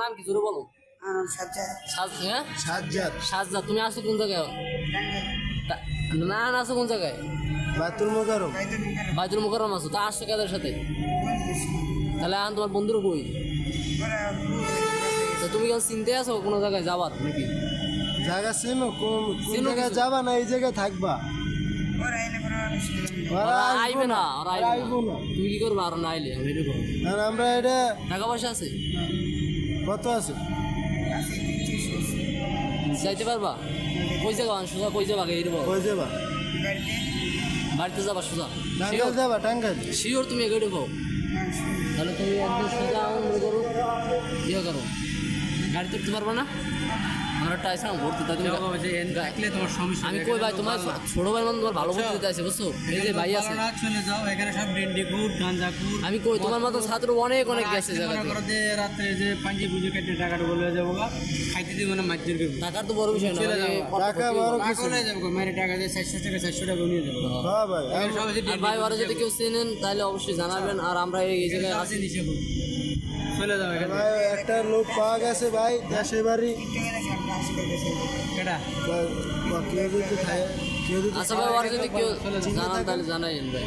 নাম কি জোরে বলো। হ্যাঁ সাজ্জাদ, তুমি আসো কোন জায়গায়? না না, আসো কোন জায়গায়? বাইতুল মুকাররম আছো। তা আসছো কাদের সাথে? তাহলে এখন তোমার বন্ধুরা কই? তা তুমি কেন চিনতে আছো কোনো জায়গায় যাবার নাকি? জায়গা চিনো? কোন চিনো জায়গায় কিছু? যাবা না এই জায়গায় থাকবা? ওরা আইবে না, ওরা আইবে আইবো না। না। তুমি কি করবা আর না আইলে? আমি এটা করবো। আর আমরা এটা টাকা পয়সা আছে? কত আছে? যাইতে পারবা? কই যাবা সোজা? কই যাবা আগে এটা বলো। কই যাবা? বাড়িতে যাবা সোজা? টাঙ্গাইল যাবা? টাঙ্গাইল শিওর তুমি এগিয়ে ঢুকো? তাহলে তুমি একদম সোজা মনে করো ইয়ে করো, গাড়িতে উঠতে পারবা না? আমার একটা আছে ভর্তি, তাই তুমি থাকলে তোমার সমস্যা আমি কই ভাই, তোমার ছোট ভাই মানে তোমার ভালো ভর্তি দিতে আছে, বুঝছো? এই যে ভাই আছে, চলে যাও, এখানে সব ডেন্ডিকুট গাঞ্জাকুট। আমি কই তোমার মতো ছাত্র অনেক অনেক গেছে জায়গাতে। রাত্রে যে পাঞ্জি পুজো কেটে টাকাটা বলে যাবো খাইতে দিব না, মাছ করবো। টাকার তো বড় বিষয় না, চলে যাও। টাকা বড় কিছু না। যাবো মায়ের টাকা দিয়ে 400 টাকা নিয়ে যাবো। হ্যাঁ ভাই, এখানে সব হচ্ছে আর ভাই ওরা যদি কেউ চেনেন তাহলে অবশ্যই জানাবেন। আর আমরা এই জায়গায় আছি। চলে যাও এখানে। ভাই একটা লোক পাওয়া গেছে ভাই, দেশে বাড়ি। কেটা কেউ যদি আচ্ছা ভাই, ওরা যদি কেউ জানান তাহলে জানাইন ভাই।